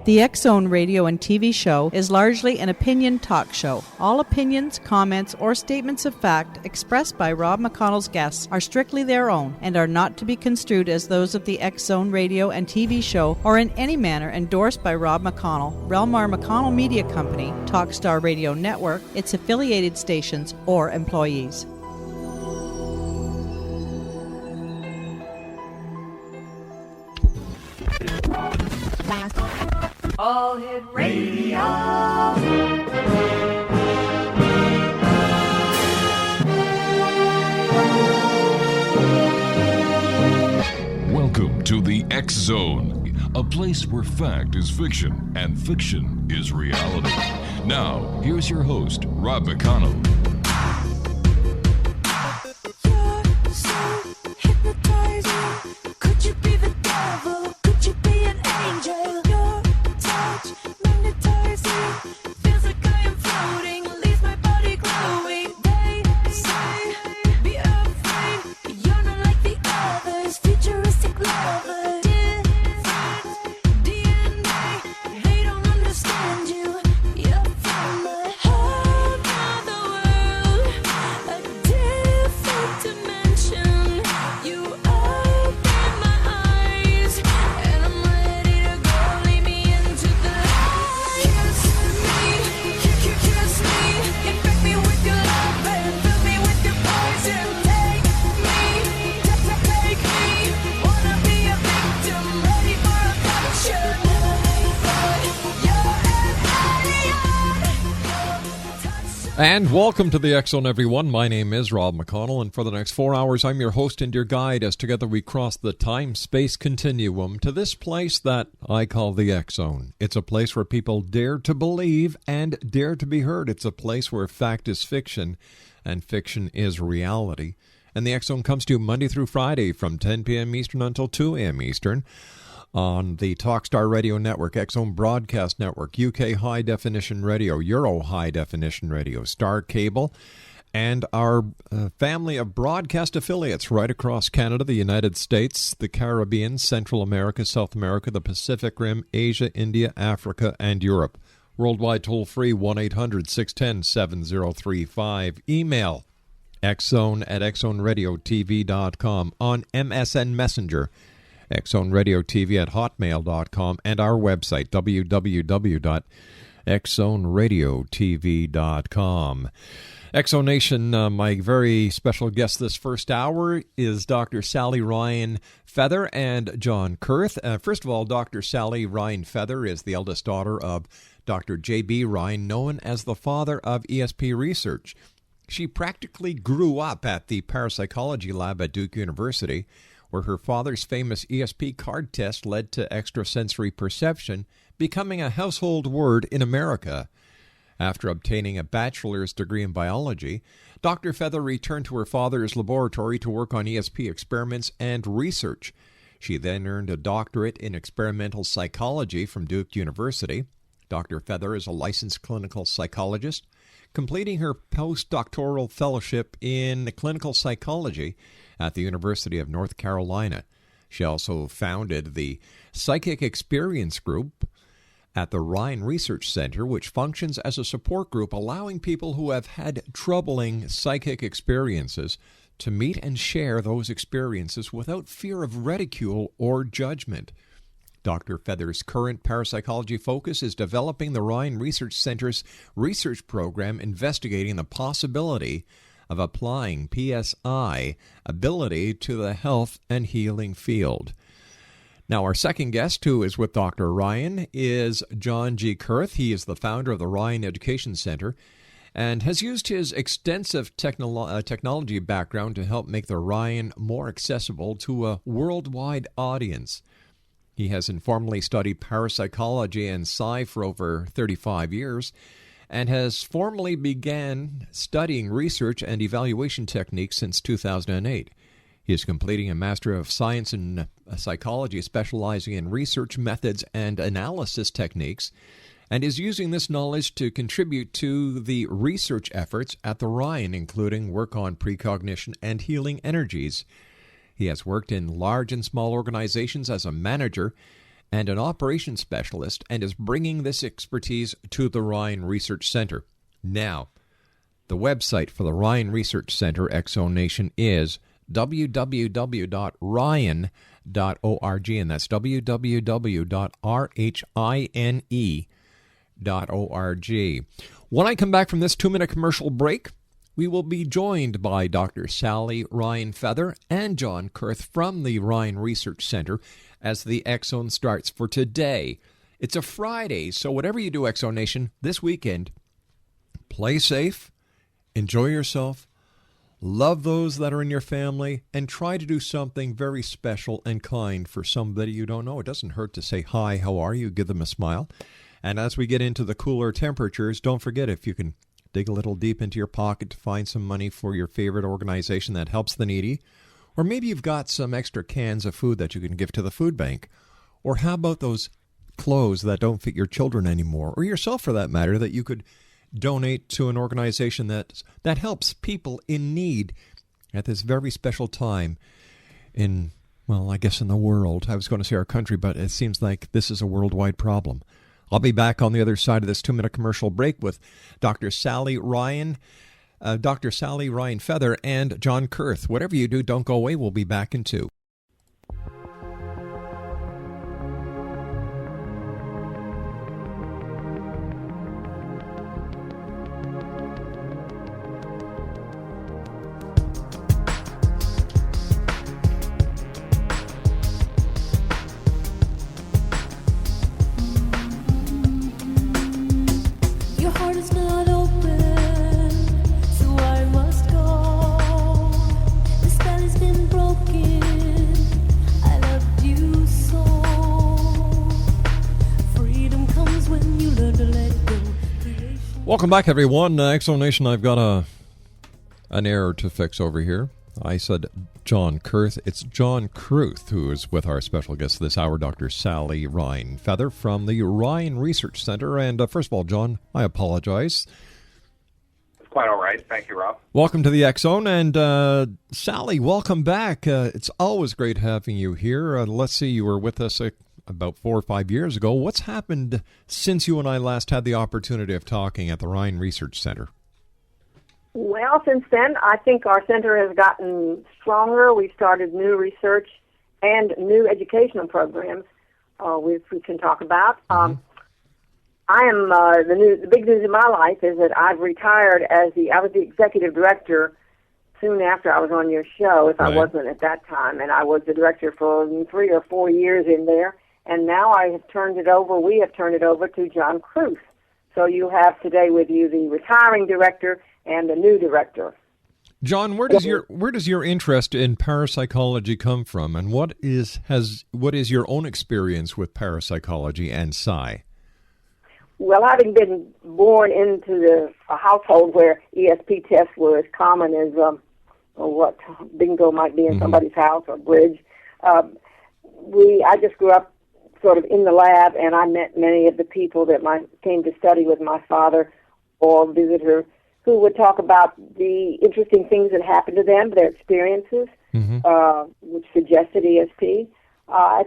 The X-Zone radio and TV show is largely an opinion talk show. All opinions, comments, or statements of fact expressed by Rob McConnell's guests are strictly their own and are not to be construed as those of the X-Zone radio and TV show or in any manner endorsed by Rob McConnell, Relmar McConnell Media Company, Talkstar Radio Network, its affiliated stations, or employees. All Hit Radio. Welcome to the X Zone, a place where fact is fiction and fiction is reality. Now, here's your host, Rob McConnell. You're so hypnotizing. Could you be the devil? Could you be an angel? Your touch magnetizing. Feels like I am floating. Leaves my body glowing. They say, be afraid. You're not like the others. Futuristic lovers. Different DNA. They don't understand you. You're from a whole other world. A different dimension. You open my eyes, and I'm ready to go. Lead me into the light. Kiss me, infect me with your love and fill me with your poison. Take me, take me. Wanna be a victim, ready for a function. And welcome to the X-Zone, everyone. My name is Rob McConnell, and for the next 4 hours, I'm your host and your guide as together we cross the time-space continuum to this place that I call the X-Zone. It's a place where people dare to believe and dare to be heard. It's a place where fact is fiction and fiction is reality. And the X-Zone comes to you Monday through Friday from 10 p.m. Eastern until 2 a.m. Eastern on the Talkstar Radio Network, X-Zone Broadcast Network, UK High Definition Radio, Euro High Definition Radio, Star Cable, and our family of broadcast affiliates right across Canada, the United States, the Caribbean, Central America, South America, the Pacific Rim, Asia, India, Africa, and Europe. Worldwide toll-free, 1-800-610-7035. Email xzone@xzoneradiotv.com, on MSN Messenger, xzoneradiotv@hotmail.com, and our website, www.xzoneradiotv.com. X-Zone Nation, my very special guest this first hour is Dr. Sally RHINE FEATHER and John Kurth. First of all, Dr. Sally RHINE FEATHER is the eldest daughter of Dr. J.B. RHINE, known as the father of ESP research. She practically grew up at the parapsychology lab at Duke University, where her father's famous ESP card test led to extrasensory perception becoming a household word in America. After obtaining a bachelor's degree in biology, Dr. Feather returned to her father's laboratory to work on ESP experiments and research. She then earned a doctorate in experimental psychology from Duke University. Dr. Feather is a licensed clinical psychologist, completing her postdoctoral fellowship in clinical psychology at the University of North Carolina. She also founded the Psychic Experience Group at the Rhine Research Center, which functions as a support group allowing people who have had troubling psychic experiences to meet and share those experiences without fear of ridicule or judgment. Dr. Feather's current parapsychology focus is developing the Rhine Research Center's research program investigating the possibility of applying PSI ability to the health and healing field. Now, our second guest, who is with Dr. RHINE, is John G. Kurth. He is the founder of the Rhine Education Center and has used his extensive technology background to help make the Rhine more accessible to a worldwide audience. He has informally studied parapsychology and psi for over 35 years and has formally began studying research and evaluation techniques since 2008. He is completing a Master of Science in Psychology, specializing in research methods and analysis techniques, and is using this knowledge to contribute to the research efforts at the Rhine, including work on precognition and healing energies. He has worked in large and small organizations as a manager and an operations specialist, and is bringing this expertise to the Rhine Research Center. Now, the website for the Rhine Research Center, Exo Nation, is www.rhine.org, and that's www.rhine.org. When I come back from this 2-minute commercial break, we will be joined by Dr. Sally Rhine Feather and John Kurtth from the Rhine Research Center as the Exxon starts for today. It's a Friday, so whatever you do, Exo Nation, this weekend, play safe, enjoy yourself, love those that are in your family, and try to do something very special and kind for somebody you don't know. It doesn't hurt to say, hi, how are you? Give them a smile. And as we get into the cooler temperatures, don't forget, if you can dig a little deep into your pocket to find some money for your favorite organization that helps the needy, or maybe you've got some extra cans of food that you can give to the food bank. Or how about those clothes that don't fit your children anymore, or yourself for that matter, that you could donate to an organization that helps people in need at this very special time in, well, I guess in the world. I was going to say our country, but it seems like this is a worldwide problem. I'll be back on the other side of this 2-minute commercial break with Dr. Sally Rhine Feather, and John Kurtth. Whatever you do, don't go away. We'll be back in 2. Your heart is not open, so I must go. The spell has been broken. I loved you so. Freedom comes when you learn to let go. Creation. Welcome back, everyone. Exo Nation, I've got an error to fix over here. I said John Kurtth. It's John Kurtth who is with our special guest this hour, Dr. Sally Rhine Feather from the Rhine Research Center. And first of all, John, I apologize. It's quite all right. Thank you, Rob. Welcome to the X-Zone. And Sally, welcome back. It's always great having you here. Let's see, you were with us about 4 or 5 years ago. What's happened since you and I last had the opportunity of talking at the Rhine Research Center? Well, since then, I think our center has gotten stronger. We've started new research and new educational programs, which we can talk about. I am the big news in my life is that I've retired I was the executive director soon after I was on your show, if I wasn't at that time, and I was the director for 3 or 4 years in there. And now we have turned it over to John Kurtth. So you have today with you the retiring director and the new director. John, where does your interest in parapsychology come from, and what is your own experience with parapsychology and psi? Well, having been born into a household where ESP tests were as common as what bingo might be in somebody's house or bridge, I just grew up sort of in the lab, and I met many of the people that came to study with my father or visitor, who would talk about the interesting things that happened to them, their experiences, which suggested ESP.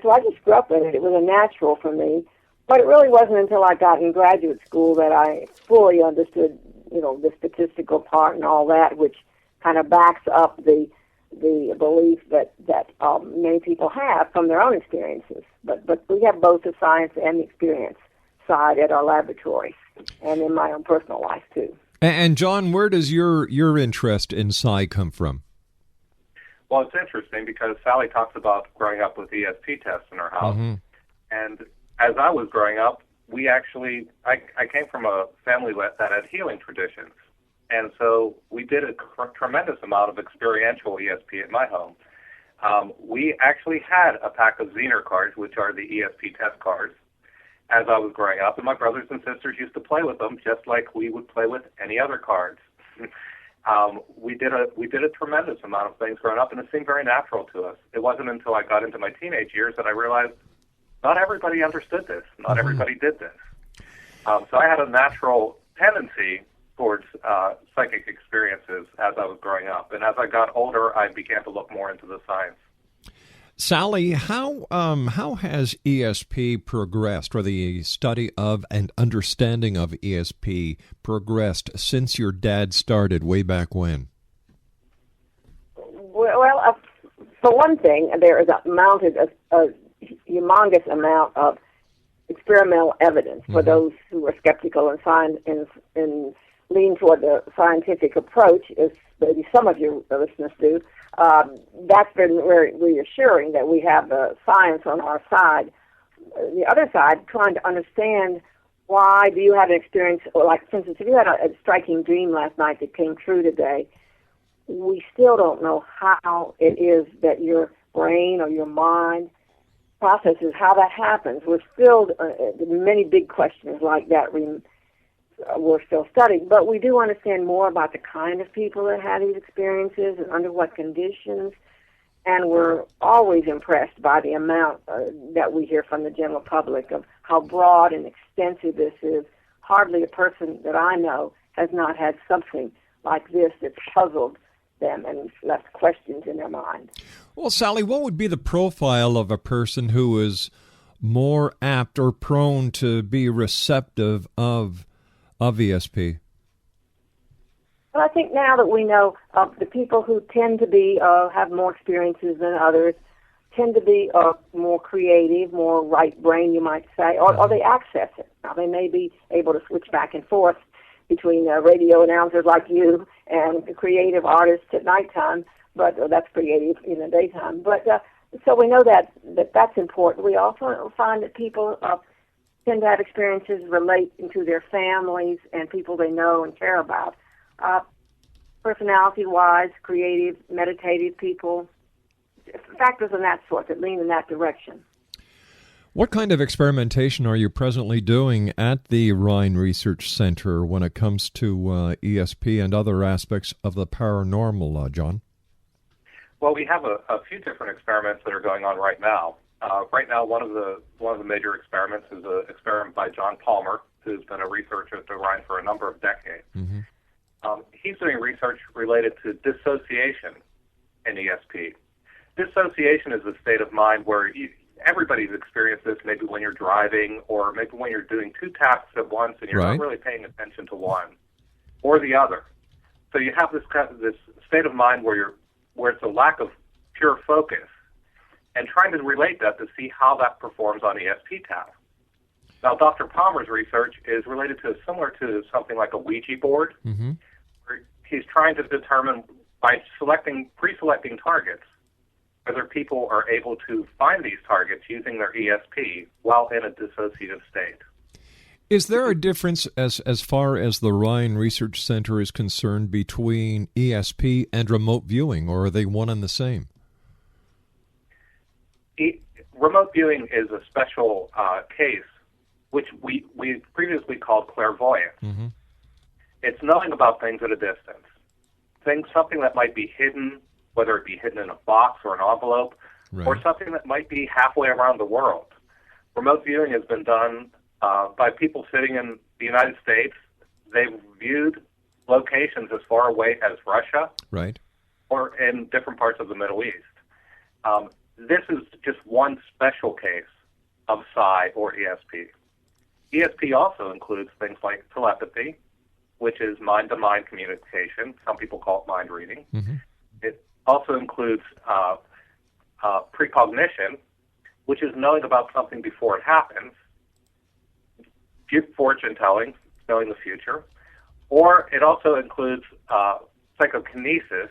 So I just grew up with it. It was a natural for me. But it really wasn't until I got in graduate school that I fully understood, the statistical part and all that, which kind of backs up the belief that many people have from their own experiences. But we have both the science and the experience side at our laboratory and in my own personal life, too. And John, where does your interest in psi come from? Well, it's interesting because Sally talks about growing up with ESP tests in her house. And as I was growing up, I came from a family that had healing traditions. And so we did a tremendous amount of experiential ESP at my home. We actually had a pack of Zener cards, which are the ESP test cards, as I was growing up, and my brothers and sisters used to play with them just like we would play with any other cards. We did a tremendous amount of things growing up, and it seemed very natural to us. It wasn't until I got into my teenage years that I realized not everybody understood this. Not everybody did this. So I had a natural tendency towards psychic experiences as I was growing up. And as I got older, I began to look more into the science. Sally, how has ESP progressed, or the study of and understanding of ESP progressed since your dad started way back when? Well, for one thing, there is mounted a humongous amount of experimental evidence for those who are skeptical and lean toward the scientific approach, as maybe some of your listeners do. That's been very reassuring that we have the science on our side. The other side, trying to understand why do you have an experience, or like, for instance, if you had a striking dream last night that came true today, we still don't know how it is that your brain or your mind processes how that happens. We're still, many big questions like that we're still studying, but we do understand more about the kind of people that have these experiences and under what conditions, and we're always impressed by the amount that we hear from the general public of how broad and extensive this is. Hardly a person that I know has not had something like this that's puzzled them and left questions in their mind. Well, Sally, what would be the profile of a person who is more apt or prone to be receptive of ESP? Well, I think now that we know the people who tend to be have more experiences than others tend to be more creative, more right brain, you might say, or they access it. Now, they may be able to switch back and forth between radio announcers like you and creative artists at nighttime, but that's creative in the daytime. But so we know that's important. We also find that people tend to have experiences relating to their families and people they know and care about. Personality-wise, creative, meditative people, factors of that sort that lean in that direction. What kind of experimentation are you presently doing at the Rhine Research Center when it comes to ESP and other aspects of the paranormal, John? Well, we have a few different experiments that are going on right now. Right now, one of the major experiments is an experiment by John Palmer, who's been a researcher at the Rhine for a number of decades. Mm-hmm. He's doing research related to dissociation in ESP. Dissociation is a state of mind where everybody's experienced this, maybe when you're driving or maybe when you're doing two tasks at once and you're not really paying attention to one or the other. So you have this state of mind where it's a lack of pure focus, and trying to relate that to see how that performs on ESP tasks. Now, Dr. Palmer's research is related to similar to something like a Ouija board, where he's trying to determine by pre-selecting targets whether people are able to find these targets using their ESP while in a dissociative state. Is there a difference as far as the Rhine Research Center is concerned between ESP and remote viewing, or are they one and the same? Remote viewing is a special case, which we previously called clairvoyance. Mm-hmm. It's knowing about things at a distance. Something that might be hidden, whether it be hidden in a box or an envelope, or something that might be halfway around the world. Remote viewing has been done by people sitting in the United States. They've viewed locations as far away as Russia, or in different parts of the Middle East. This is just one special case of psi or ESP. ESP also includes things like telepathy, which is mind-to-mind communication. Some people call it mind reading. Mm-hmm. It also includes precognition, which is knowing about something before it happens, fortune telling, knowing the future, or it also includes psychokinesis,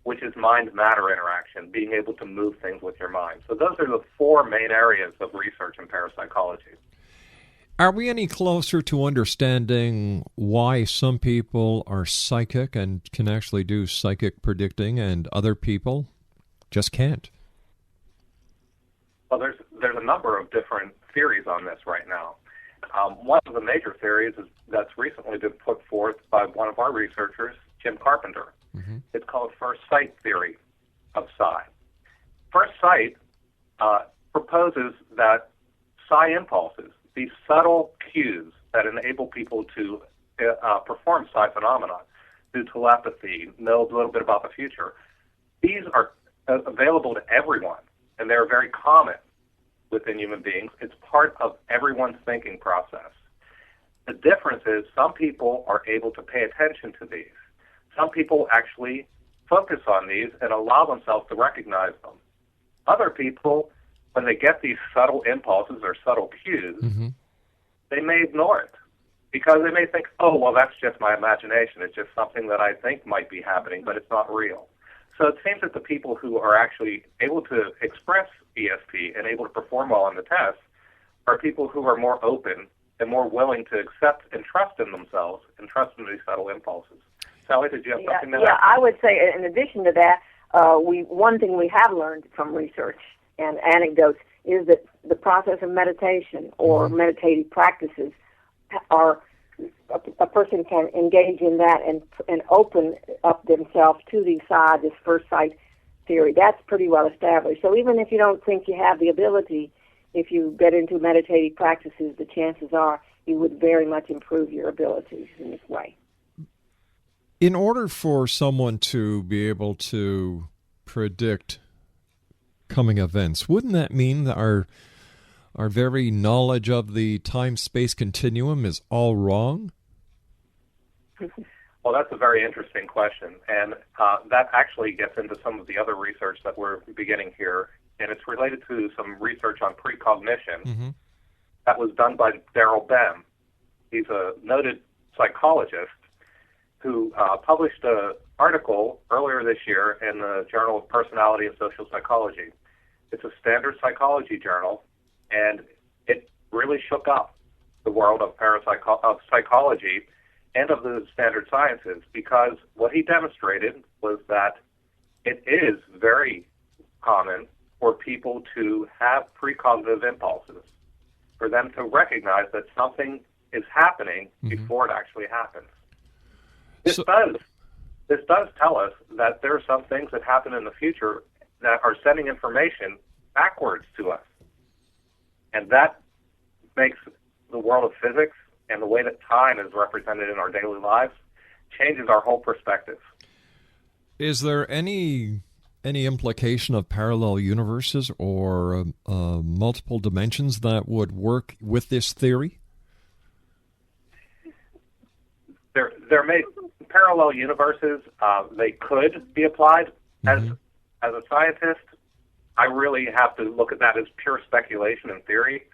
which is mind-matter interaction, being able to move things with your mind. So those are the four main areas of research in parapsychology. Are we any closer to understanding why some people are psychic and can actually do psychic predicting and other people just can't? Well, there's a number of different theories on this right now. One of the major theories that's recently been put forth by one of our researchers, Jim Carpenter. Mm-hmm. It's called first sight theory of psi. First sight proposes that psi impulses, these subtle cues that enable people to perform psi phenomena, do telepathy, know a little bit about the future, these are available to everyone very common within human beings. It's part of everyone's thinking process. The difference is some people are able to pay attention to these. Some people actually focus on these and allow themselves to recognize them. Other people, when they get these subtle impulses or subtle cues, they may ignore it because they may think, oh, well, that's just my imagination. It's just something that I think might be happening, but it's not real. So it seems that the people who are actually able to express ESP and able to perform well on the test are people who are more open and more willing to accept and trust in themselves and trust in these subtle impulses. Sally, did you have something to add? Yeah, I would say in addition to that, one thing we have learned from research and anecdotes is that the process of meditation or meditative practices are a person can engage in that and open up themselves to this first sight theory. That's pretty well established. So even if you don't think you have the ability, if you get into meditative practices, the chances are you would very much improve your abilities in this way. In order for someone to be able to predict coming events, wouldn't that mean that our very knowledge of the time-space continuum is all wrong? Well, that's a very interesting question, and that actually gets into some of the other research that we're beginning here, and it's related to some research on precognition that was done by Daryl Bem. He's a noted psychologist who published an article earlier this year in the Journal of Personality and Social Psychology. It's a standard psychology journal, and it really shook up the world of psychology and of the standard sciences, because what he demonstrated was that it is very common for people to have precognitive impulses, for them to recognize that something is happening before it actually happens. This does tell us that there are some things that happen in the future that are sending information backwards to us. And that makes the world of physics and the way that time is represented in our daily lives changes our whole perspective. Is there any implication of parallel universes or multiple dimensions that would work with this theory? There may parallel universes. They could be applied. As a scientist, I really have to look at that as pure speculation and theory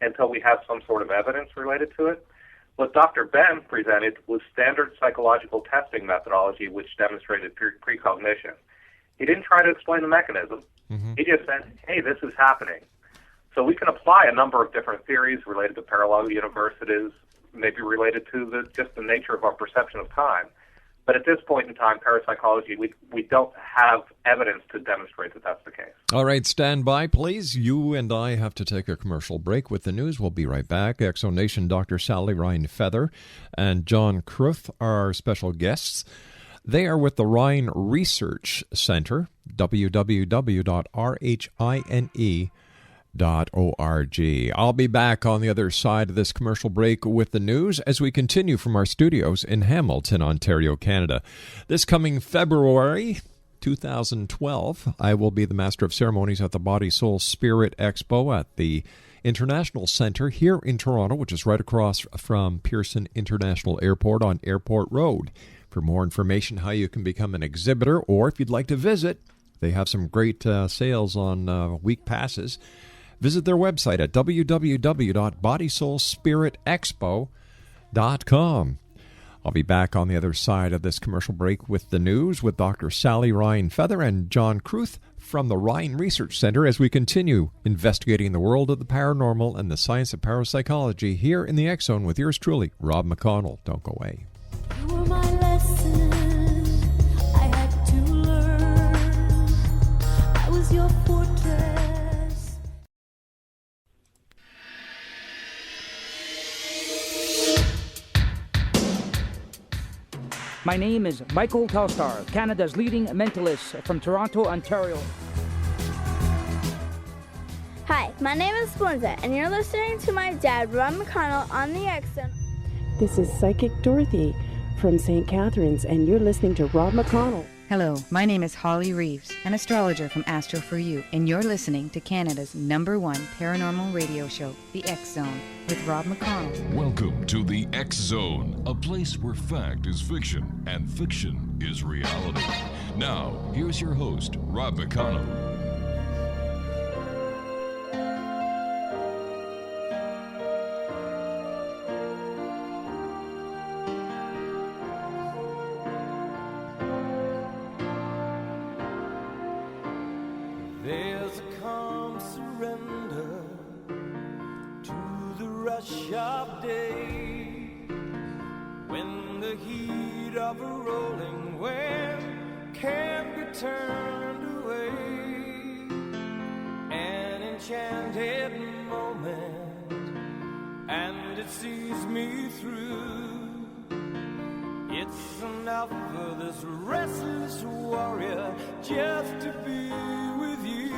until we have some sort of evidence related to it. What Dr. Ben presented was standard psychological testing methodology, which demonstrated precognition. He didn't try to explain the mechanism. He just said, hey, this is happening. So we can apply a number of different theories related to parallel universes, maybe related to just the nature of our perception of time. But at this point in time, parapsychology, we don't have evidence to demonstrate that that's the case. All right, stand by, please. You and I have to take a commercial break with the news. We'll be right back. Exonation Dr. Sally RHINE FEATHER and John Kurtth are our special guests. They are with the Rhine Research Center, www.rhine.org. I'll be back on the other side of this commercial break with the news as we continue from our studios in Hamilton, Ontario, Canada. This coming February 2012, I will be the Master of Ceremonies at the Body, Soul, Spirit Expo at the International Center here in Toronto, which is right across from Pearson International Airport on Airport Road. For more information how you can become an exhibitor, or if you'd like to visit, they have some great sales on week passes. Visit their website at www.bodysoulspiritexpo.com. I'll be back on the other side of this commercial break with the news with Dr. Sally RHINE FEATHER and John Kurtth from the Rhine Research Center as we continue investigating the world of the paranormal and the science of parapsychology here in the X Zone with yours truly, Rob McConnell. Don't go away. You were my lesson I had to learn. I was your fortress. My name is Michael Telstar, Canada's leading mentalist from Toronto, Ontario. Hi, my name is Belinda, and you're listening to my dad, Rob McConnell, on the X Zone. This is Psychic Dorothy from St. Catharines, and you're listening to Rob McConnell. Hello, my name is Holly Reeves, an astrologer from Astro For You, and you're listening to Canada's #1 paranormal radio show, The X Zone, with Rob McConnell. Welcome to the X Zone, a place where fact is fiction and fiction is reality. Now, here's your host, Rob McConnell. There's a calm surrender to the rush of day, when the heat of a rolling wave can't be turned away. An enchanted moment, and it sees me through. It's enough for this restless warrior just to be with you.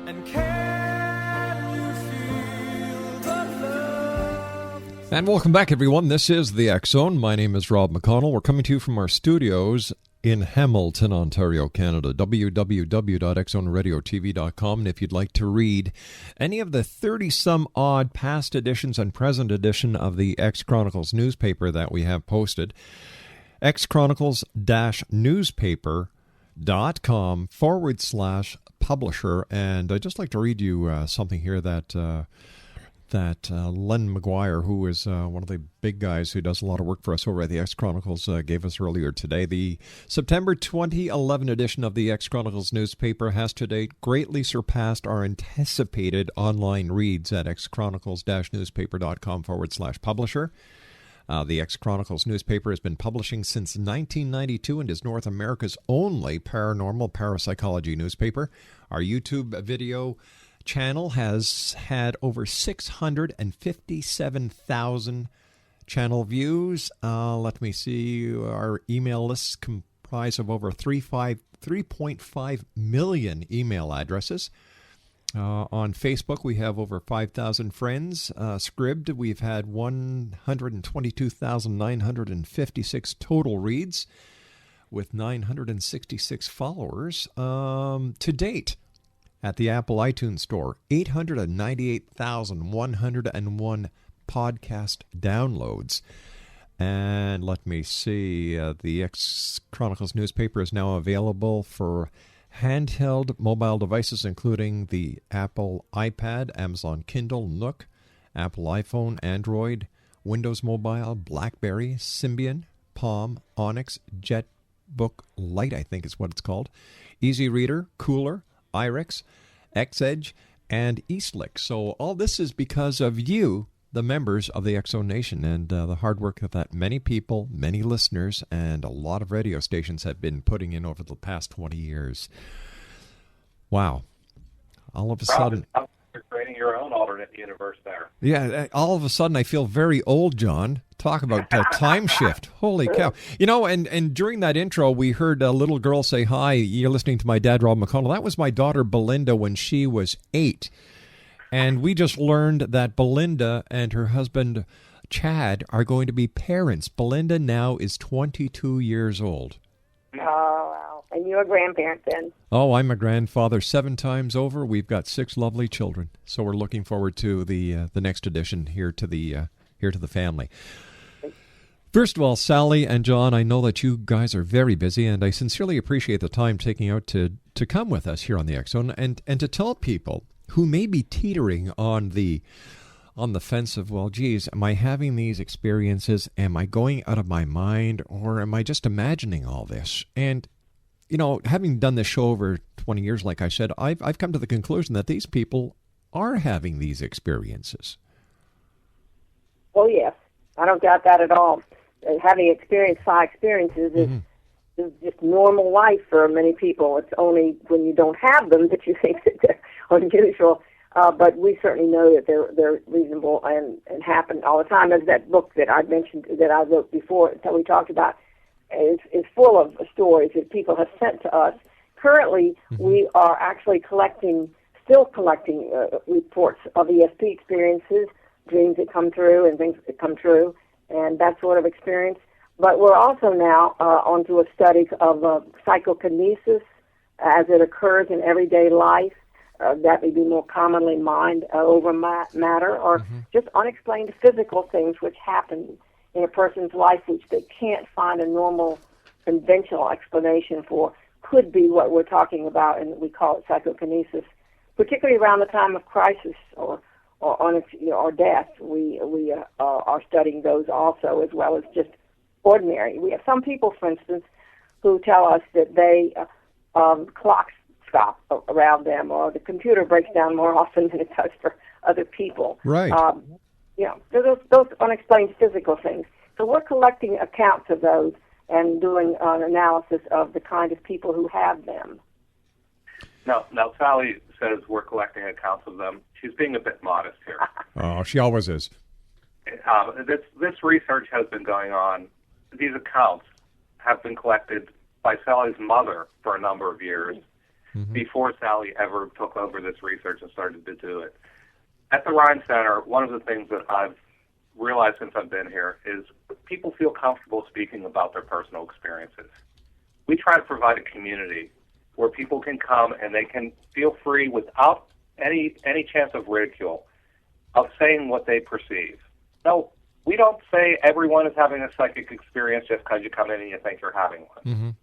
And can you feel the love? And welcome back, everyone. This is the X Zone. My name is Rob McConnell. We're coming to you from our studios in Hamilton, Ontario, Canada. www.xzoneradiotv.com. And if you'd like to read any of the 30-some odd past editions and present edition of the X Chronicles newspaper that we have posted, xchronicles-newspaper.com/publisher. And I'd just like to read you something here that Len McGuire, who is one of the big guys who does a lot of work for us over at the X Chronicles, gave us earlier today. The September 2011 edition of the X Chronicles newspaper has to date greatly surpassed our anticipated online reads at xchronicles-newspaper.com/publisher. The X Chronicles newspaper has been publishing since 1992 and is North America's only paranormal parapsychology newspaper. Our YouTube video channel has had over 657,000 channel views. Let me see. Our email lists comprise of over 3.5 million email addresses. On Facebook, we have over 5,000 friends. Scribd, we've had 122,956 total reads with 966 followers. To date, at the Apple iTunes Store, 898,101 podcast downloads. And let me see, the X Chronicles newspaper is now available for handheld mobile devices, including the Apple iPad, Amazon Kindle, Nook, Apple iPhone, Android, Windows Mobile, BlackBerry, Symbian, Palm, Onyx, JetBook Lite, I think is what it's called, Easy Reader, Cooler, iRex, Xedge, and eSlick. So all this is because of you, the members of the X Zone Nation, and the hard work that many people, many listeners, and a lot of radio stations have been putting in over the past 20 years. Wow. All of a sudden... You're creating your own alternate universe there. Yeah, all of a sudden I feel very old, John. Talk about time shift. Holy cow. You know, and during that intro, we heard a little girl say, "Hi, you're listening to my dad, Rob McConnell." That was my daughter, Belinda, when she was 8. And we just learned that Belinda and her husband, Chad, are going to be parents. Belinda now is 22 years old. Oh, wow. And you're a grandparent then? Oh, I'm a grandfather 7 times over. We've got 6 lovely children. So we're looking forward to the next addition here to the family. First of all, Sally and John, I know that you guys are very busy, and I sincerely appreciate the time taking out to come with us here on the X Zone and to tell people who may be teetering on the fence of, well, geez, am I having these experiences? Am I going out of my mind? Or am I just imagining all this? And, you know, having done this show over 20 years, like I said, I've come to the conclusion that these people are having these experiences. Oh, yes. I don't doubt that at all. Having experienced 5 experiences is just normal life for many people. It's only when you don't have them that you think that they're unusual. But we certainly know that they're reasonable and happen all the time. As that book that I mentioned, that I wrote before, that we talked about, is full of stories that people have sent to us. Currently, we are actually still collecting reports of ESP experiences, dreams that come true and things that come true, and that sort of experience. But we're also now onto a study of psychokinesis as it occurs in everyday life. That may be more commonly mind over matter, or just unexplained physical things which happen in a person's life which they can't find a normal, conventional explanation for. Could be what we're talking about, and we call it psychokinesis, particularly around the time of crisis or death. We are studying those also, as well as just ordinary. We have some people, for instance, who tell us that they clocks stop around them, or the computer breaks down more often than it does for other people. Right. Those unexplained physical things. So we're collecting accounts of those and doing an analysis of the kind of people who have them. Now Sally says we're collecting accounts of them. She's being a bit modest here. Oh, she always is. This research has been going on. These accounts have been collected by Sally's mother for a number of years before Sally ever took over this research and started to do it. At the RHINE Center, one of the things that I've realized since I've been here is people feel comfortable speaking about their personal experiences. We try to provide a community where people can come and they can feel free without any chance of ridicule of saying what they perceive. No, we don't say everyone is having a psychic experience just because you come in and you think you're having one.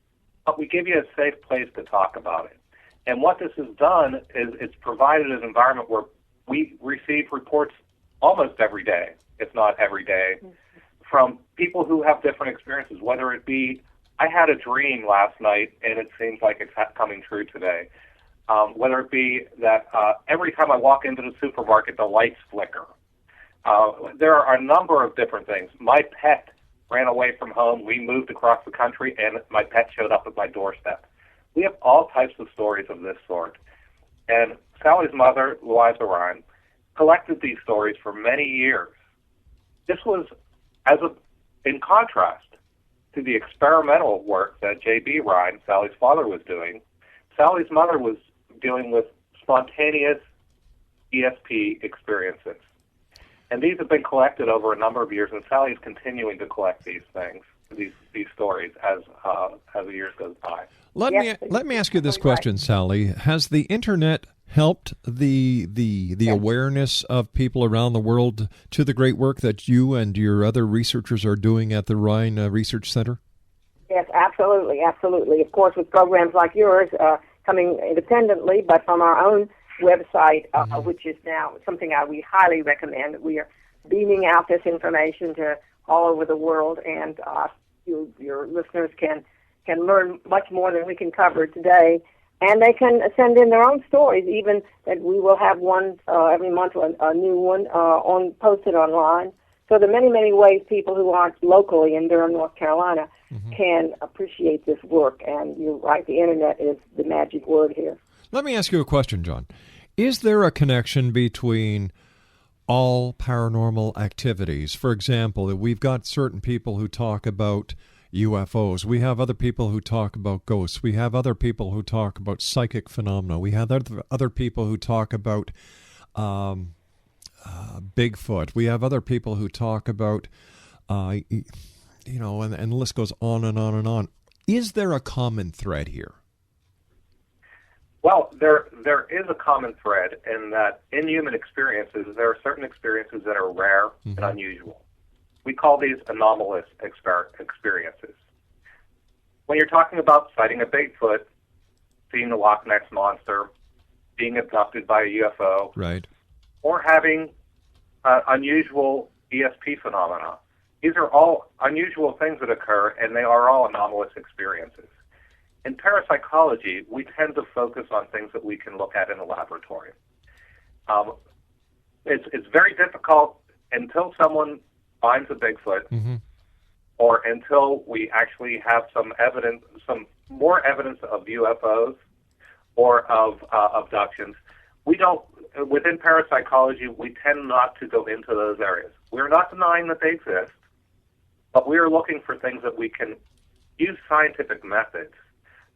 But we give you a safe place to talk about it. And what this has done is it's provided an environment where we receive reports almost every day, if not every day, from people who have different experiences, whether it be, I had a dream last night and it seems like it's coming true today. Whether it be that every time I walk into the supermarket, the lights flicker. There are a number of different things. My pet ran away from home. We moved across the country, and my pet showed up at my doorstep. We have all types of stories of this sort. And Sally's mother, Louisa Rhine, collected these stories for many years. This was in contrast to the experimental work that J.B. Rhine, Sally's father, was doing. Sally's mother was dealing with spontaneous ESP experiences. And these have been collected over a number of years, and Sally is continuing to collect these things, these stories as the years goes by. Let me ask you this question, Sally. Has the internet helped the awareness of people around the world to the great work that you and your other researchers are doing at the Rhine Research Center? Yes, absolutely, absolutely. Of course, with programs like yours coming independently, but from our own website, which is now something we highly recommend. We are beaming out this information to all over the world, and your listeners can learn much more than we can cover today. And they can send in their own stories, even that we will have one every month, a new one posted online. So there are many, many ways people who aren't locally in Durham, North Carolina, can appreciate this work. And you're right, the internet is the magic word here. Let me ask you a question, John. Is there a connection between all paranormal activities? For example, we've got certain people who talk about UFOs. We have other people who talk about ghosts. We have other people who talk about psychic phenomena. We have other people who talk about Bigfoot. We have other people who talk about, and the list goes on and on and on. Is there a common thread here? Well, there is a common thread in that in human experiences, there are certain experiences that are rare and unusual. We call these anomalous experiences. When you're talking about sighting a Bigfoot, seeing the Loch Ness Monster, being abducted by a UFO, right, or having unusual ESP phenomena, these are all unusual things that occur, and they are all anomalous experiences. In parapsychology, we tend to focus on things that we can look at in a laboratory. It's very difficult until someone finds a Bigfoot, or until we actually have some more evidence of UFOs or of abductions. Within parapsychology, we tend not to go into those areas. We're not denying that they exist, but we are looking for things that we can use scientific methods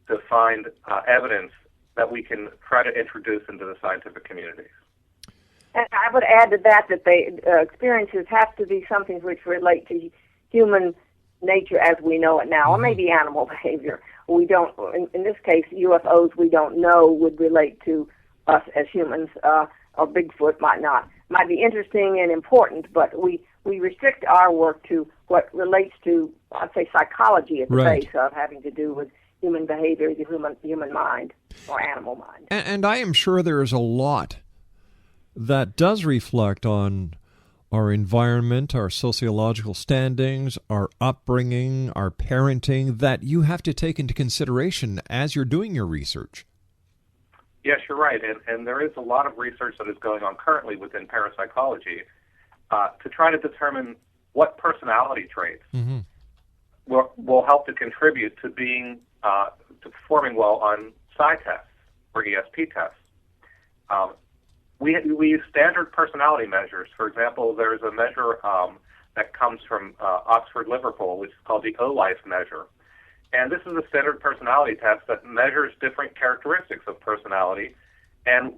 to find evidence that we can try to introduce into the scientific community. And I would add to that the experiences have to be something which relate to human nature as we know it now, or maybe animal behavior. We don't, in this case, UFOs we don't know would relate to us as humans, or Bigfoot might not. Might be interesting and important, but we restrict our work to what relates to, I'd say, psychology at the base of having to do with human behavior, the human mind, or animal mind. And I am sure there is a lot that does reflect on our environment, our sociological standings, our upbringing, our parenting, that you have to take into consideration as you're doing your research. Yes, you're right. And there is a lot of research that is going on currently within parapsychology to try to determine what personality traits will help to contribute to being to performing well on psi tests or ESP tests. We use standard personality measures. For example, there's a measure that comes from Oxford, Liverpool, which is called the O-Life measure. And this is a standard personality test that measures different characteristics of personality. And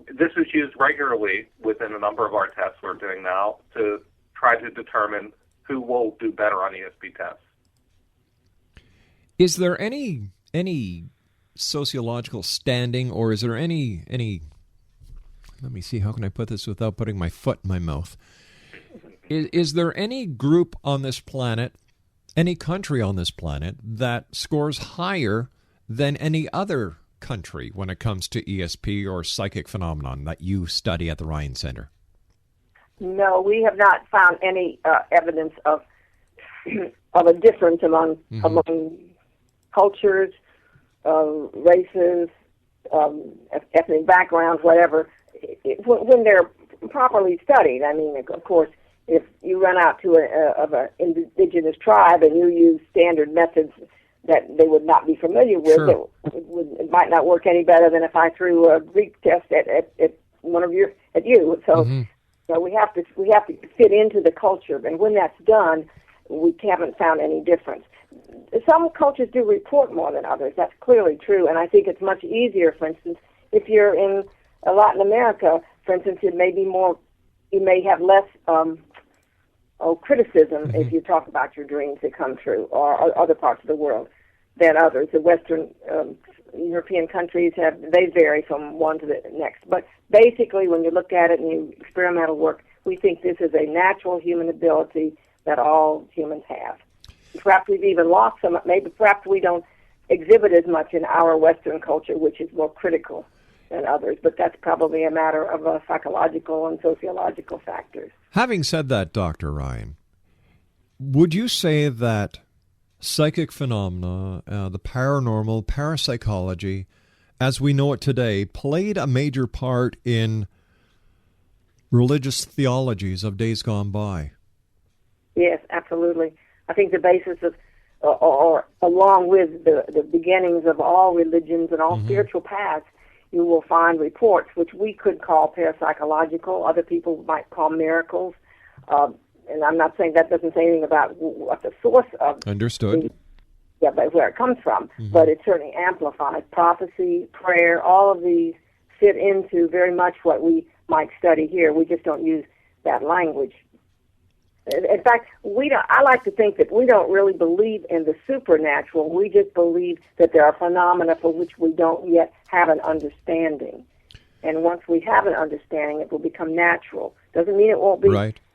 this is used regularly within a number of our tests we're doing now to try to determine who will do better on ESP tests. Is there any sociological standing, or is there any let me see, how can I put this without putting my foot in my mouth? Is there any group on this planet, any country on this planet, that scores higher than any other country when it comes to ESP or psychic phenomenon that you study at the RHINE Center? No, we have not found any evidence of a difference among cultures, races, ethnic backgrounds, whatever. When they're properly studied, I mean, of course, if you run out to an indigenous tribe and you use standard methods that they would not be familiar with, it might not work any better than if I threw a Greek test at you. So, so we have to fit into the culture, and when that's done, we haven't found any difference. Some cultures do report more than others. That's clearly true, and I think it's much easier. For instance, if you're in Latin America, for instance, it may be more. You may have less criticism if you talk about your dreams that come true, or other parts of the world than others. The Western European countries they vary from one to the next. But basically, when you look at it and you experimental work, we think this is a natural human ability that all humans have. Perhaps we've even lost some. Maybe perhaps we don't exhibit as much in our Western culture, which is more critical than others. But that's probably a matter of psychological and sociological factors. Having said that, Dr. Ryan, would you say that psychic phenomena, the paranormal, parapsychology, as we know it today, played a major part in religious theologies of days gone by? Yes, absolutely. I think the basis of, or along with the beginnings of all religions and all spiritual paths, you will find reports which we could call parapsychological. Other people might call miracles. And I'm not saying that doesn't say anything about what the source of Understood. But where it comes from. But it's certainly amplified. Prophecy, prayer, all of these fit into very much what we might study here. We just don't use that language. In fact, I like to think that we don't really believe in the supernatural. We just believe that there are phenomena for which we don't yet have an understanding. And once we have an understanding, it will become natural. Doesn't mean it won't be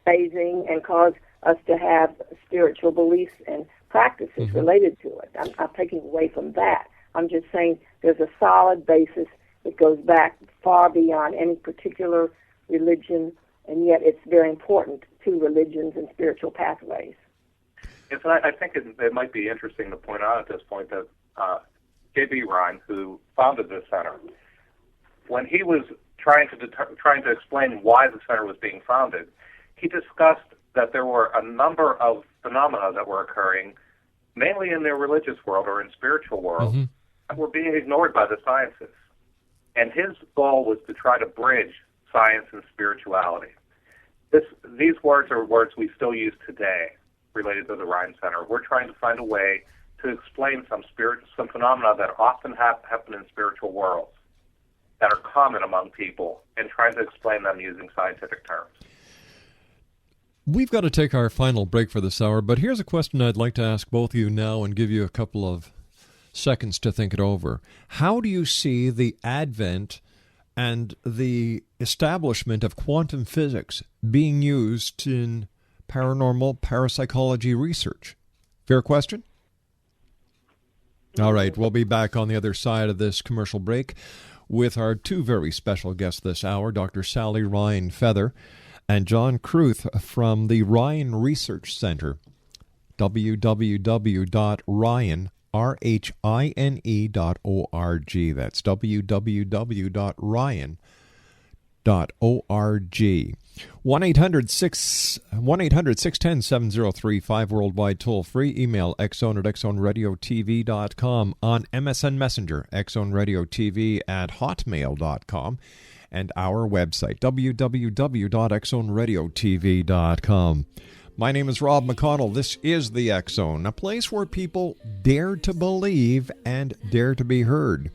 phasing and cause us to have spiritual beliefs and practices related to it. I'm not taking away from that. I'm just saying there's a solid basis that goes back far beyond any particular religion, and yet it's very important to religions and spiritual pathways. Yes, I think it might be interesting to point out at this point that J.B. Rhine, who founded this center, when he was trying to explain why the center was being founded, he discussed that there were a number of phenomena that were occurring, mainly in the religious world or in spiritual world, that were being ignored by the sciences. And his goal was to try to bridge science and spirituality. These words are words we still use today related to the RHINE Center. We're trying to find a way to explain some phenomena that often happen in spiritual worlds, that are common among people, and trying to explain them using scientific terms. We've got to take our final break for this hour, but here's a question I'd like to ask both of you now and give you a couple of seconds to think it over. How do you see the advent and the establishment of quantum physics being used in paranormal parapsychology research? Fair question? All right, we'll be back on the other side of this commercial break with our two very special guests this hour, Dr. Sally RHINE FEATHER and John Kurth from the Rhine Research Center, www.rhine.org. That's www.rhine.org. 1-800-610-7035, worldwide toll-free. Email xzone@xzoneradiotv.com, on MSN Messenger, xzoneradiotv@hotmail.com, and our website, www.xzoneradiotv.com. My name is Rob McConnell. This is the X Zone, a place where people dare to believe and dare to be heard.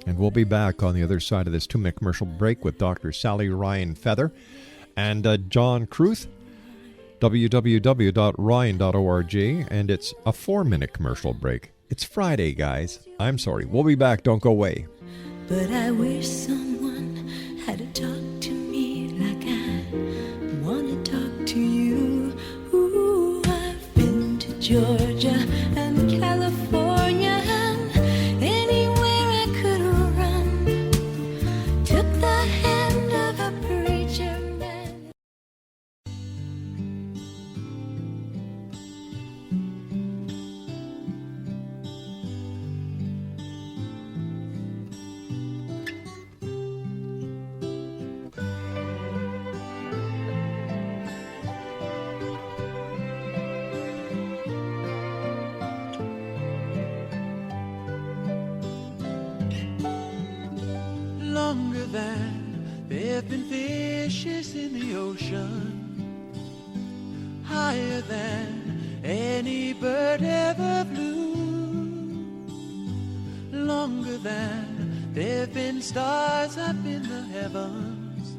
And we'll be back on the other side of this 2-minute commercial break with Dr. Sally RHINE FEATHER and John Kurth, www.rhine.org, and it's a 4-minute commercial break. It's Friday, guys. I'm sorry. We'll be back. Don't go away. But I wish someone had to talk to me like I want to talk to you. Ooh, I've been to Georgia and California and anywhere I could run. Took the hand of a preacher man. Longer than there have been fishes in the ocean, higher than any bird ever flew, longer than there have been stars up in the heavens.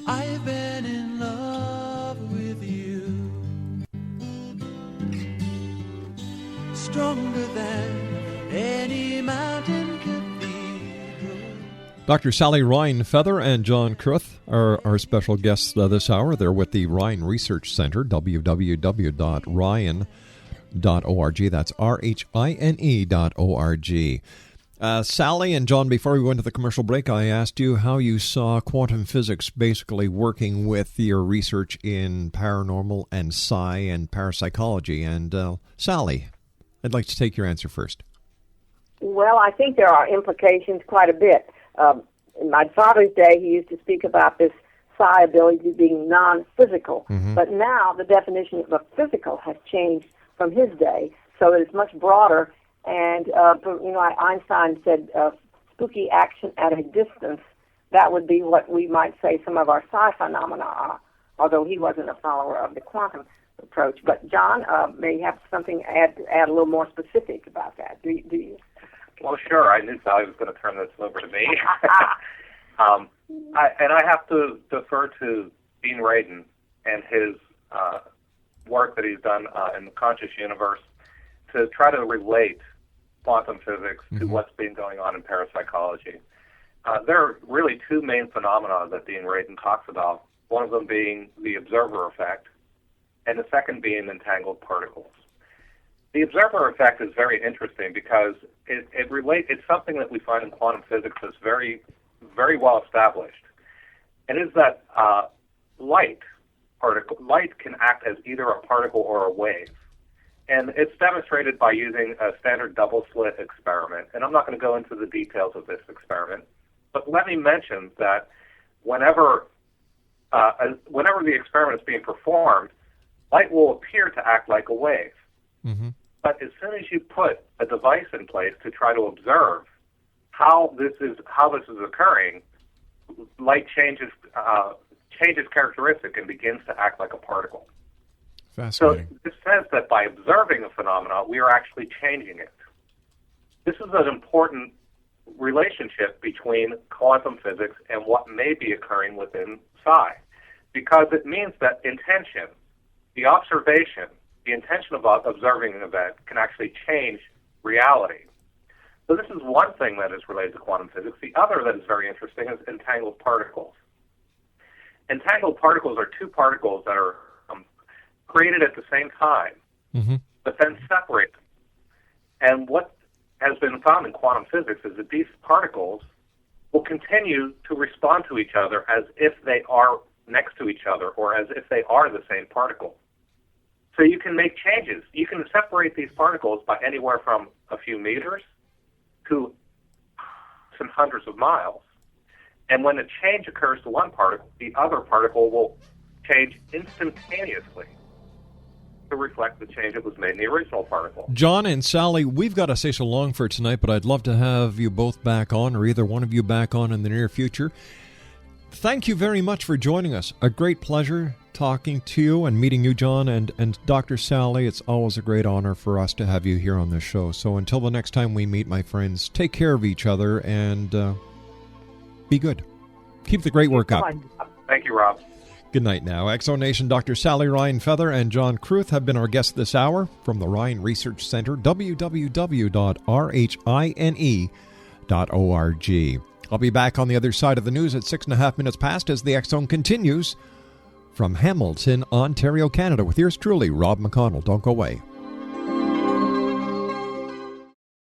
I've been in love with you, stronger than any mountain could. Dr. Sally RHINE FEATHER and John Kurth are our special guests this hour. They're with the Rhine Research Center, www.rhine.org. That's RHINE.org. Sally and John, before we went to the commercial break, I asked you how you saw quantum physics basically working with your research in paranormal and psi and parapsychology. And Sally, I'd like to take your answer first. Well, I think there are implications quite a bit. In my father's day, he used to speak about this psi ability being non-physical. Mm-hmm. But now the definition of a physical has changed from his day, so it's much broader. And, Einstein said spooky action at a distance. That would be what we might say some of our psi phenomena are, although he wasn't a follower of the quantum approach. But John may have something add a little more specific about that. Do you? Well, sure. I knew Sally was going to turn this over to me. I have to defer to Dean Radin and his work that he's done in the conscious universe to try to relate quantum physics to what's been going on in parapsychology. There are really two main phenomena that Dean Radin talks about, one of them being the observer effect, and the second being entangled particles. The observer effect is very interesting because it's something that we find in quantum physics that's very, very well established. And is that light can act as either a particle or a wave. And it's demonstrated by using a standard double-slit experiment. And I'm not going to go into the details of this experiment, but let me mention that whenever the experiment is being performed, light will appear to act like a wave. Mm-hmm. But as soon as you put a device in place to try to observe how this is occurring, light changes characteristic and begins to act like a particle. Fascinating. So this says that by observing a phenomena, we are actually changing it. This is an important relationship between quantum physics and what may be occurring within psi, because it means that intention the observation, the intention of observing an event can actually change reality. So this is one thing that is related to quantum physics. The other that is very interesting is entangled particles. Entangled particles are two particles that are created at the same time, but then separated. And what has been found in quantum physics is that these particles will continue to respond to each other as if they are next to each other or as if they are the same particle. So you can make changes. You can separate these particles by anywhere from a few meters to some hundreds of miles. And when a change occurs to one particle, the other particle will change instantaneously to reflect the change that was made in the original particle. John and Sally, we've got to say so long for tonight, but I'd love to have you both back on, or either one of you back on in the near future. Thank you very much for joining us. A great pleasure talking to you and meeting you, John, and Dr. Sally. It's always a great honor for us to have you here on this show. So until the next time we meet, my friends, take care of each other and be good. Keep the great work up. Thank you, Rob. Good night now. Exonation Dr. Sally Rhine Feather and John Kurtth have been our guests this hour from the Rhine Research Center, www.rhine.org. I'll be back on the other side of the news at 6.5 minutes past as the X Zone continues from Hamilton, Ontario, Canada, with yours truly, Rob McConnell. Don't go away.